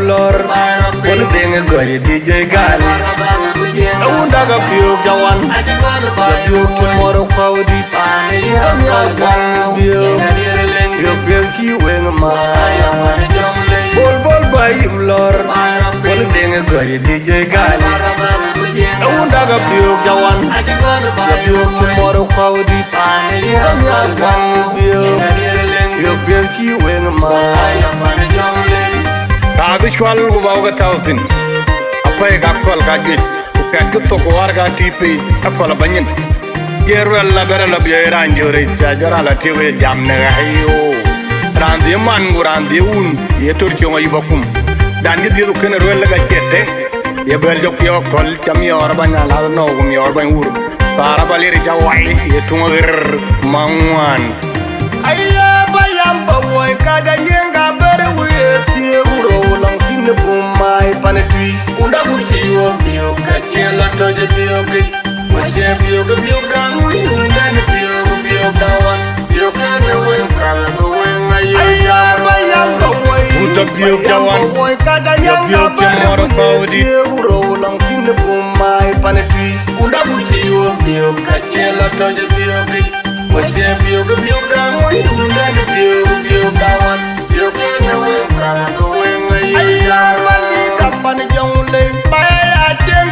Loor kon denga goy DJ gal awunda ga biyo gawan biyo ke moro kwawdi biyo yo pelki wenga ma bol bay Loor kon denga goy DJ gal awunda ga biyo gawan biyo ke moro kwawdi biyo yo pelki wenga ma Abishwal Buga Da Angau Akoi Akol Gajit Kuocgoor Warga Tipi Akol Banyin Yirol la berala biya ranjore jara la tiwe jamne hayo randi man gurandi un ye turki ngi bakum dan gi dilu ken rel ga jette ye bel jok yo kol kami orbanya la no mi orban ur para baleri jawai ye tungir Mawan ayya bayam Pawuoi kaga yenga bere we tie uro long tin bumai panetui unda butiwo bio kachela toje bio ke waje bio ke bio dangu unda ne bio dawan bio kana we kana we ayya bayam Pawuoi uta bio dawan kaga yenga bere we tie uro long tin bumai panetui unda butiwo bio kachela toje bio ke waje bio ke bio dangu unda ne bio dawan bio kana we kana we ayya bandi kapan jongle bay Atem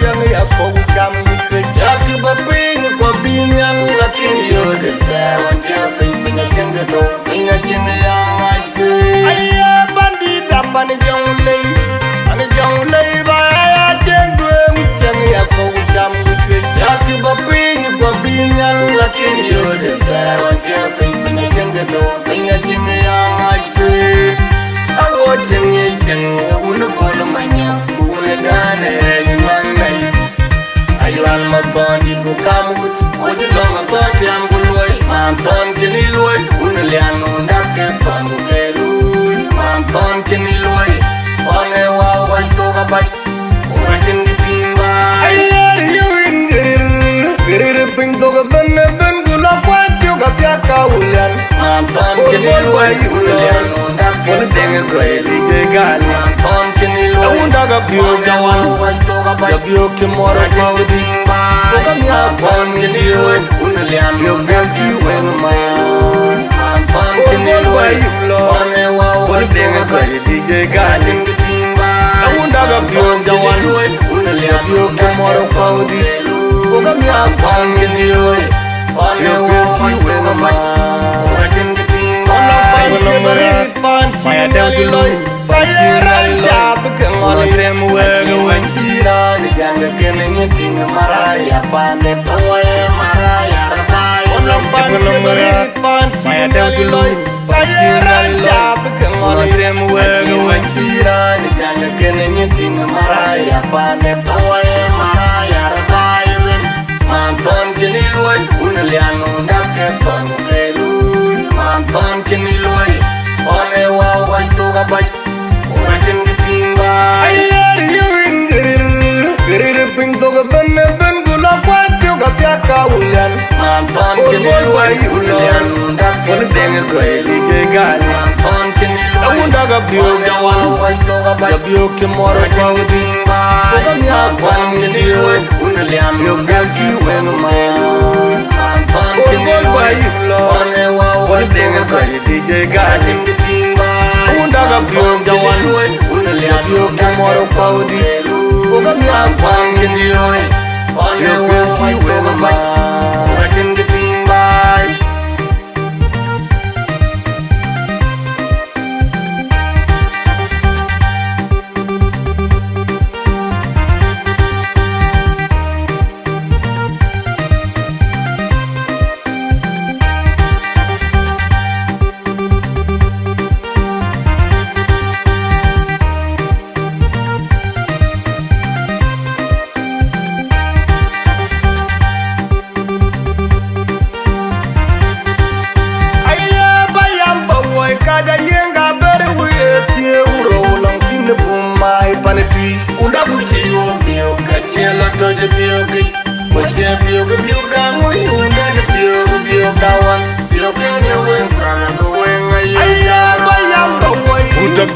yang ya ko jam ke jak baping ko binyan lakin yo de tawan japing pinya jengeto pinya jenga yang ate ayya bandi kapan jongle denga koi DJ gal ton chini lo unda ga bio gawan ya bio ke moro ko timba ko nya ton chini lo unalian bio belji wen ma ton chini lo one wa ko denga koi DJ gal timba unda ga bio gawan unalian bio ke moro ko timba ko nya ton chini lo one wa ko wen ma Maya Aduldul, Payam, Atem Wieu, Sira, the Ganga Killing Ting Maraya, Pande Pawuoi, Maraya, Maya Aduldul, Payam, Atem Wieu, Sira, the Ganga Killing Ting Maraya, Pande Pawuoi, Maraya, Manton Chiniloy, Unaliano, Dakaton, Kelu, Manton Chiniloy. One wow, one to a bite, watching the team by. I hear you in the pink to a ben gula, what you got Yaka William. Manton Chiniloy, Ulian, that can bring a great guy. Manton Chiniloy, I won't have a beauty one to a bite, you can more of the team by. Manton Chiniloy, Ulian, you built you when a man. Manton Chiniloy, one wow, one thing a great DJ guy. Undaga bio gawan unalian bio kamoro paudi ugamya pangin yoi one wa wega mai watin gitimbai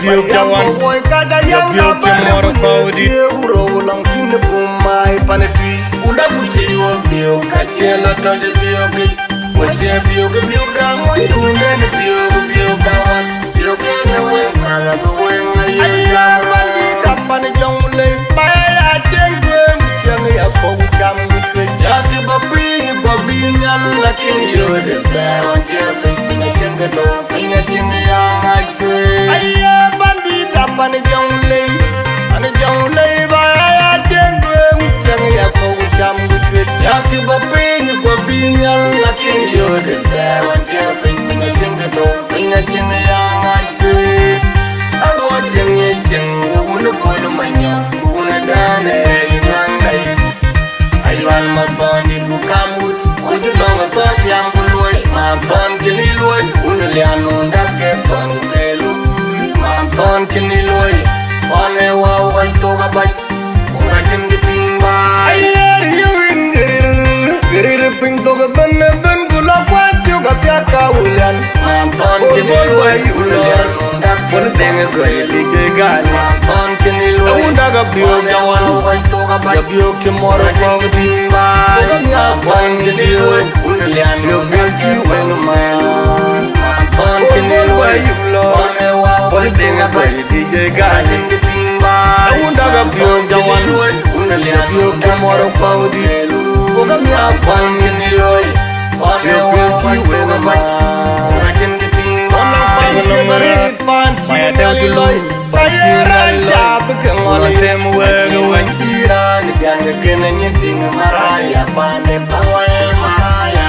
Bio kawan, ya bio kemoro paudi. Uro ulang tine bumai panetui. Unda butiwa bio kachela tole bio kit. Waje bio gango unda ne bio kawan. Bio kene wengala wenga ya mandi kapane jongle. Baya tengwe mchang ya fogu kamu kwe. Yaki babi nyal lakin yode tawan jebe pinya chenga to pinya chenga ya ngate. Pane jongle ba ya tengwe mchang ya fogu kamu kwe. Yaki babi kwa binyal lakin yode tawan jebe pinya chenga to pinya chenga ya ngate. Alwa chenga unu kono manyo kuna dane inandai. Ayual matoni ku kamut ujulonga toti ambuloi maton chiniloy unaliano ndake tongu kelu maton chiniloy one wow one toga bite wajin gitimba ayer you in gerir ping toga ben gula kwatyo gatyaka ulan maton chiniloy unaliano ndake denga kweli gegal maton chiniloy undaga bio gawan one toga bite bio kemoro kwagtimba ugamya panjililoy unalian bio belji wengman maton chiniloy one wow one denga kweli DJ gal gitimba undaga bio gawan unalian bio kemoro kwagtimba ugamya panjililoy one wow belji wengman wajin gitimba Maya Aduldul, Atem Wieu, Sira, the Ganga Killing Ting Maraya, Pande Pawuoi, Maraya,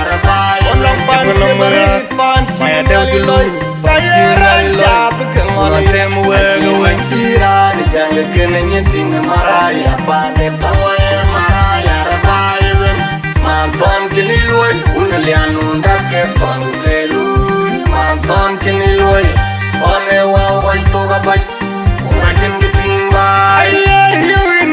Maya Aduldul, Atem Wieu, Sira, the Ganga Killing Ting Maraya, Pande Pawuoi, Maraya, Manton Chiniloy, Unaliano Ndake Tongu Kelu, Manton Chiniloy, one wow one toga bite. Watching the team by. I hear you in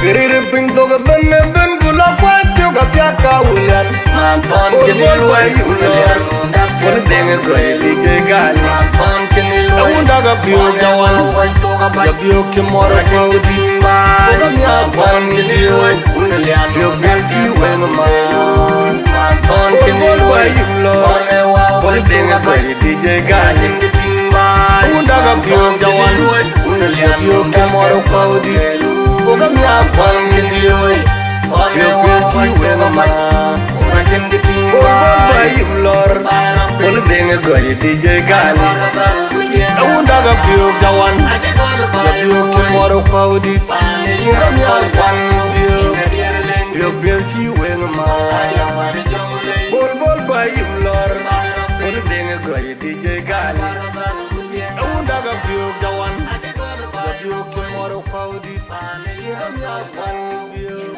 gerir ping toga ben gula kwatyo gatyaka ulan. Manton chiniloy ulan. Ndake denga kweli gegal. Manton chiniloy. Undaga biok jawan ya biok ke moro kodi Buga mia pan ke biok biok belji wengma ton ke ni wayulo bol denga koy DJ Gali Unda ga biok jawan ya biok ke moro kodi Buga mia pan ke biok biok belji wengma Lor, bol denga koy DJ Gali Unda ga biok jawan ya biok ke moro kodi Buga mia pan biok belji wengma Bol bayim lor bol denga koy DJ Gali Unda ga biok jawan ya biok ke moro kodi Buga mia pan biok